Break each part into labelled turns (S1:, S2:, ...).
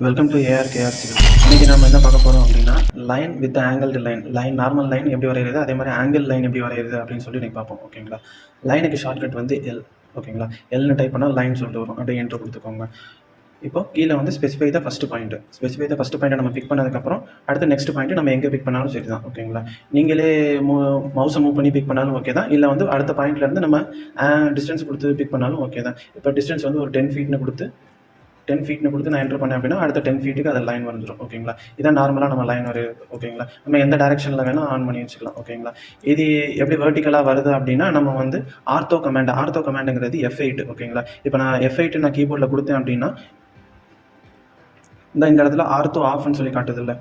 S1: Welcome to ARKR civil. இன்றைக்கி நம்ம என்ன பார்க்க போகிறோம் அப்படின்னா line with angled line normal line எப்படி வரைகிறது, அதே மாதிரி ஆங்கிள் லைன் எப்படி வரைகிறது அப்படின்னு சொல்லி நீங்கள் பார்ப்போம். ஓகேங்களா. லைனுக்கு ஷார்ட்கட் வந்து எல். ஓகேங்களா. எல்னு டைப் பண்ணால் லைன் சொல்லிட்டு வரும். அப்படியே என்ட்ரு கொடுத்துக்கோங்க. இப்போ கீழே வந்து ஸ்பெசிஃபை த ஃபஸ்ட்டு பாயிண்ட்டை நம்ம பிக் பண்ணதுக்கப்புறம் அடுத்த நெக்ஸ்ட் பாயிண்ட்டு நம்ம எங்கே பிக் பண்ணாலும் சரி தான். ஓகேங்களா. நீங்களே மவுஸை மூவ் பண்ணி பிக் பண்ணாலும் ஓகே தான், இல்லை வந்து அடுத்த பாயிண்ட்லேருந்து நம்ம டிஸ்டன்ஸ் கொடுத்து பிக் பண்ணாலும் ஓகே தான். இப்போ டிஸ்டன்ஸ் வந்து ஒரு 10 ஃபீட்னு கொடுத்து நான் என்ட்ரு பண்ணேன் அப்படின்னா அடுத்த 10 ஃபீட்டுக்கு அது லைன் வந்துடும். ஓகேங்களா. இதான் நார்மலாக நம்ம லைன் வரையுது. ஓகேங்களா. நம்ம எந்த டைரெக்ஷனில் வேணால் ஆன் பண்ணி வச்சுக்கலாம். ஓகேங்களா. இது எப்படி வெர்டிக்கலாக வருது அப்படின்னா நம்ம வந்து ஆர்த்தோ கமாண்டுங்கிறது F8. ஓகேங்களா. இப்போ நான் F8 நான் கீபோர்டில் கொடுத்தேன் அப்படின்னா இந்த இடத்துல ஆர்த்தோ ஆஃப்னு சொல்லி காட்டுது இல்லை,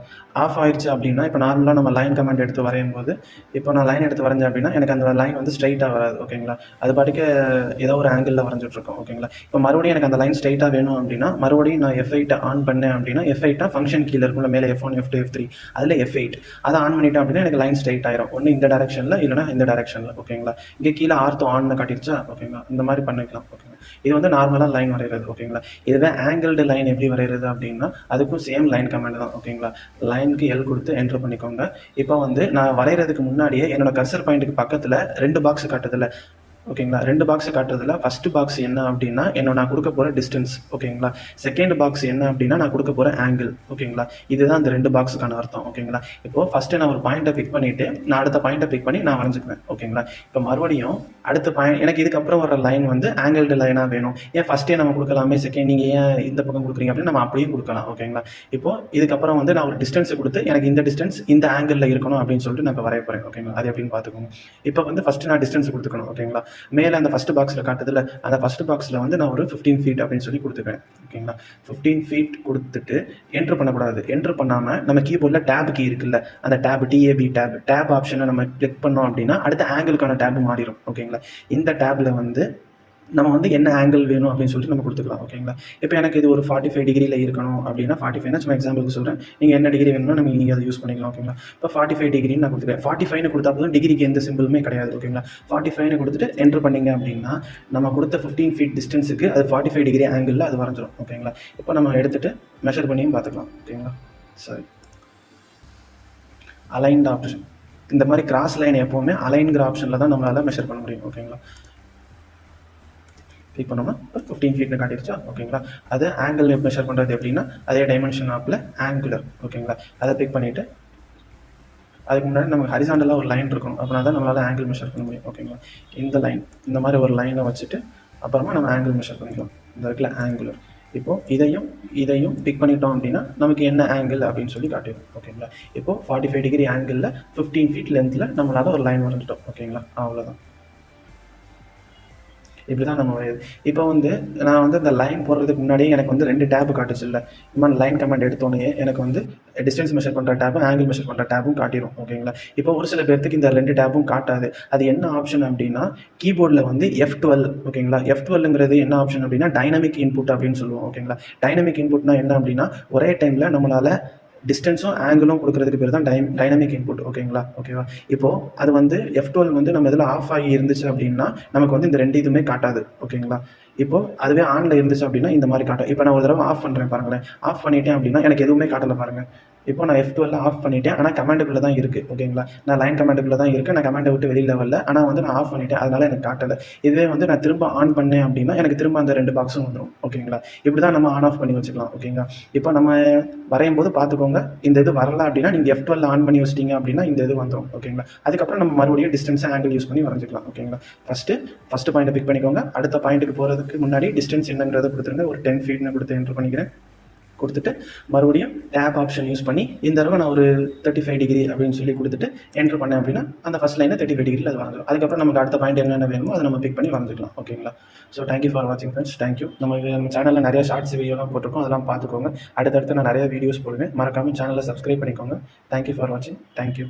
S1: ஆஃப் ஆயிடுச்சு அப்படின்னா இப்போ நார்மலாக நம்ம லைன் கமெண்ட் எடுத்து வரையும் போது இப்போ நான் லைன் எடுத்து வரைஞ்சேன் அப்படின்னா எனக்கு அந்த லைன் வந்து ஸ்ட்ரைட்டாக வராது. ஓகேங்களா. அது பாட்டுக்கு ஏதோ ஒரு ஆங்கிளில் வரைஞ்சிட்ருக்கோம். ஓகேங்களா. இப்போ மறுபடியும் எனக்கு அந்த லைன் ஸ்ட்ரைட்டாக வேணும் அப்படின்னா மறுபடியும் நான் F8 ஆன் பண்ணேன் அப்படின்னா F8 ஃபங்க்ஷன் கீழே இருக்கும்ல, மேலே F1 F2 F3 அதில் F8 அதை ஆன் பண்ணிட்டேன் அப்படின்னா எனக்கு லைன் ஸ்ட்ரைட் ஆயிரும். ஒன்று இந்த டைரெக்ஷனில் இல்லைனா இந்த டைரெக்ஷனில். ஓகேங்களா. இங்கே கீழே ஆர்த்தோ ஆன்னு காட்டிடுச்சா. ஓகேங்களா. இந்த மாதிரி பண்ணிக்கலாம். ஓகேங்களா. இது வந்து நார்மலாக லைன் வரைகிறது. ஓகேங்களா. இதுவே ஆங்கிள்டு லைன் எப்படி வரைகிறது அப்படின்னா அதுக்கும் சேம் லைன் கமாண்ட் தான். ஓகேங்களா. லைனுக்கு எல் கொடுத்து என்ட்ரு பண்ணிக்கோங்க. இப்போ வந்து நான் வரைகிறதுக்கு முன்னாடியே என்னோட கர்சர் பாயிண்ட்டுக்கு பக்கத்தில் 2 பாக்ஸ் காட்டுதில்ல. ஓகேங்களா. 2 பாக்ஸ் காட்டுறதுல ஃபஸ்ட்டு பாக்ஸ் என்ன அப்படின்னா நான் கொடுக்க போகிற டிஸ்டன்ஸ். ஓகேங்களா. செகண்ட் பாக்ஸ் என்ன அப்படின்னா நான் கொடுக்க போகிற ஆங்கிள். ஓகேங்களா. இதுதான் அந்த 2 பாக்ஸுக்கான அர்த்தம். ஓகேங்களா. இப்போது ஃபஸ்ட்டு நான் ஒரு பாயிண்ட்டை பிக் பண்ணிவிட்டு நான் அடுத்த பாயிண்ட்டை பிக் பண்ணி நான் வரைஞ்சிக்குவேன். ஓகேங்களா. இப்போ மறுபடியும் அடுத்த பாயிண்ட் எனக்கு இதுக்கப்புறம் வர லைன் வந்து ஆங்கிள்டு லைனாக வேணும். ஏன் ஃபஸ்ட்டே நம்ம கொடுக்கலாமே, செகண்ட் நீங்கள் ஏன் இந்த பக்கம் கொடுக்குறீங்க அப்படின்னு நம்ம அப்படியே கொடுக்கலாம். ஓகேங்களா. இப்போது இதுக்கப்புறம் வந்து நான் ஒரு டிஸ்டன்ஸை கொடுத்து எனக்கு இந்த டிஸ்டன்ஸ் இந்த ஆங்கிளில் இருக்கணும் அப்படின்னு சொல்லிட்டு நான் இப்போ வரைய போகிறேன். ஓகேங்களா. அது எப்படின்னு பார்த்துக்கோங்க. இப்போ வந்து ஃபஸ்ட்டு நான் டிஸ்டன்ஸ் கொடுத்துக்கணும். ஓகேங்களா. மேலே அந்த ஃபஸ்ட்டு பாக்ஸில் காட்டுதில்ல, அந்த ஃபஸ்ட்டு பாக்ஸில் வந்து நான் ஒரு 15 ஃபீட் அப்படின்னு சொல்லி கொடுத்துருக்கேன். ஓகேங்களா. 15 ஃபீட் கொடுத்துட்டு என்ட்ரு பண்ணக்கூடாது. என்ட்ரு பண்ணாமல் நம்ம கீபோர்டில் டேப் கீ இருக்குல்ல, அந்த டேப் ஆப்ஷனை நம்ம கிளிக் பண்ணோம் அப்படின்னா அடுத்த ஆங்கிளுக்கான டேப் மாறிடும். ஓகேங்களா. இந்த டேப்பில் வந்து நம்ம வந்து என்ன ஆங்கிள் வேணும் அப்படின்னு சொல்லிட்டு நம்ம கொடுத்துக்கலாம். ஓகேங்களா. இப்போ எனக்கு இது ஒரு 45 டிகிரியில் இருக்கணும் அப்படின்னா 45 சும்மா எக்ஸாம்பிளுக்கு சொல்கிறேன், நீங்கள் என்ன டிகிரி வேணும்னா நீங்கள் அதை யூஸ் பண்ணிக்கலாம். ஓகேங்களா. இப்போ 45 டிகிரின்னு நான் கொடுத்துருக்கேன். 45 கொடுத்தா போதும், டிகிரிக்கு எந்த சிம்பிளுமே கிடையாது. ஓகேங்களா. 45 கொடுத்துட்டு என்ட்ரு பண்ணிங்க அப்படின்னா நம்ம கொடுத்த 15 ஃபீட் டிஸ்டன்ஸுக்கு அது 45 டிகிரி ஆங்கிளில் அது வரைஞ்சிடும். ஓகேங்களா. இப்போ நம்ம எடுத்துகிட்டு மெஷர் பண்ணியும் பார்த்துக்கலாம். ஓகேங்களா. சரி, அலைன்ட் ஆப்ஷன் இந்த மாதிரி கிராஸ் லைன் எப்போவுமே அலைன்கிற ஆப்ஷனில் தான் நம்மளால் மெஷர் பண்ண முடியும். ஓகேங்களா. கிளிக் பண்ணோம்னா 15 ஃபீட்னு காட்டிடுச்சா. ஓகேங்களா. அது ஆங்கிள் மெஷர் பண்ணுறது எப்படின்னா அதே டைமென்ஷன் ஆப்பில் ஆங்குலர். ஓகேங்களா. அதை பிக் பண்ணிவிட்டு அதுக்கு முன்னாடி நமக்கு ஹரிசாண்டலாக ஒரு லைன் இருக்கணும், அப்படின்னா தான் நம்மளால் ஆங்கிள் மெஷர் பண்ண முடியும். ஓகேங்களா. இந்த லைன் இந்த மாதிரி ஒரு லைனை வச்சுட்டு அப்புறமா நம்ம ஆங்கிள் மெஷர் பண்ணிக்கலாம். இந்த இடத்துல ஆங்குலர். இப்போது இதையும் பிக் பண்ணிட்டோம் அப்படின்னா நமக்கு என்ன ஆங்கிள் அப்படின்னு சொல்லி காட்டிடும். ஓகேங்களா. இப்போது 45 டிகிரி ஆங்கிளில் 15 ஃபீட் லென்த்தில் நம்மளால் ஒரு லைன் வரைஞ்சிட்டோம். ஓகேங்களா. அவ்வளோதான். இப்படி தான் நம்ம வரையுது. இப்போ வந்து நான் வந்து இந்த லைன் போடுறதுக்கு முன்னாடியே எனக்கு வந்து 2 டேப் காட்டுச்சு இல்லை, இந்த மாதிரி லைன் கமெண்ட் எடுத்தோடனே எனக்கு வந்து டிஸ்டன்ஸ் மெஷர் பண்ணுற டேப்பும் ஆங்கிள் மெஷர் பண்ணுற டேப்பும் காட்டிடும். ஓகேங்களா. இப்போ ஒரு சில பேர்த்துக்கு இந்த 2 டேப்பும் காட்டாது. அது என்ன ஆப்ஷன் அப்படின்னா கீபோர்டில் வந்து F12. ஓகேங்களா. F12ங்கிறது என்ன ஆப்ஷன் அப்படின்னா டைனமிக் இன்புட் அப்படின்னு சொல்லுவோம். ஓகேங்களா. டைனமிக் இன்புட்னா என்ன அப்படின்னா ஒரே டைமில் நம்மளால் டிஸ்டன்ஸும் ஆங்கிளும் கொடுக்குறதுக்கு பேர் தான் டைனமிக் இன்புட். ஓகேங்களா. ஓகேவா. இப்போது அது வந்து F12 வந்து நம்ம இதில் ஆஃப் ஆகி இருந்துச்சு அப்படின்னா நமக்கு வந்து இந்த 2 இதுவுமே காட்டாது. ஓகேங்களா. இப்போது அதுவே ஆனில் இருந்துச்சு அப்படின்னா இந்த மாதிரி காட்டும். இப்போ நான் ஒரு தடவை ஆஃப் பண்ணுறேன் பாருங்களேன். ஆஃப் பண்ணிட்டேன் அப்படின்னா எனக்கு எதுவுமே காட்டலை பாருங்கள். இப்போ நான் F12 ஆஃப் பண்ணிட்டேன், ஆனால் கமாண்டுக்குள்ளே தான் இருக்குது. ஓகேங்களா. நான் லைன் கமாண்டுக்குள்ளே தான் இருக்குது, நான் கமாண்டை விட்டு வெளியில் வரல, ஆனால் வந்து நான் ஆஃப் பண்ணிட்டேன், அதனால் எனக்கு காட்டலை. இதுவே வந்து நான் திரும்ப ஆன் பண்ணேன் அப்படின்னா எனக்கு திரும்ப அந்த 2 பாக்ஸும் வந்துடும். ஓகேங்களா. இப்படி தான் நம்ம ஆன் ஆஃப் பண்ணி வச்சுக்கலாம். ஓகேங்களா. இப்போ நம்ம வரையும் போது பார்த்துக்கோங்க, இந்த இது வரல அப்படின்னா நீங்கள் F12 ஆன் பண்ணி வச்சிட்டிங்க அப்படின்னா இந்த இது வந்துடும். ஓகேங்களா. அதுக்கப்புறம் நம்ம மறுபடியும் டிஸ்டன்ஸ் ஆங்கிள் யூஸ் பண்ணி வரைஞ்சிக்கலாம். ஓகேங்களா. ஃபஸ்ட்டு பாயிண்ட்டை பிக் பண்ணிக்கோங்க. அடுத்த பாயிண்ட்டுக்கு போகிறதுக்கு முன்னாடி டிஸ்டன்ஸ் என்னங்கிறத கொடுத்துருங்க. ஒரு 10 ஃபீட்னு கொடுத்து என்ட்ரு பண்ணிக்கிறேன். கொடுத்துட்டு மறுபடியும் டேப் ஆப்ஷன் யூஸ் பண்ணி இந்த தடவை நான் ஒரு 35 டிகிரி அப்படின்னு சொல்லி கொடுத்துட்டு என்ட்ரு பண்ணேன் அப்படின்னா அந்த ஃபஸ்ட் லைனை 35 டிகிரியில் அது வரைஞ்சிடும். அதுக்கப்புறம் நமக்கு அடுத்த பாயிண்ட் என்னென்ன வேணுமோ அதை நம்ம பிக் பண்ணி வரைஞ்சிக்கலாம். ஓகேங்களா. ஸோ தேங்க்யூ ஃபார் வாட்சிங் ஃப்ரெண்ட்ஸ். தேங்க்யூ. நம்ம சேனலில் நிறைய ஷார்ட்ஸ் வீடியோலாம் போட்டிருக்கோம், அதெல்லாம் பார்த்துக்கோங்க. அடுத்தடுத்து நான் நிறைய வீடியோஸ் போடுவேன். மறக்காமல் சேனலை சப்ஸ்கிரைப் பண்ணிக்கோங்க. தேங்க்யூ ஃபார் வாட்சிங். தேங்க்யூ.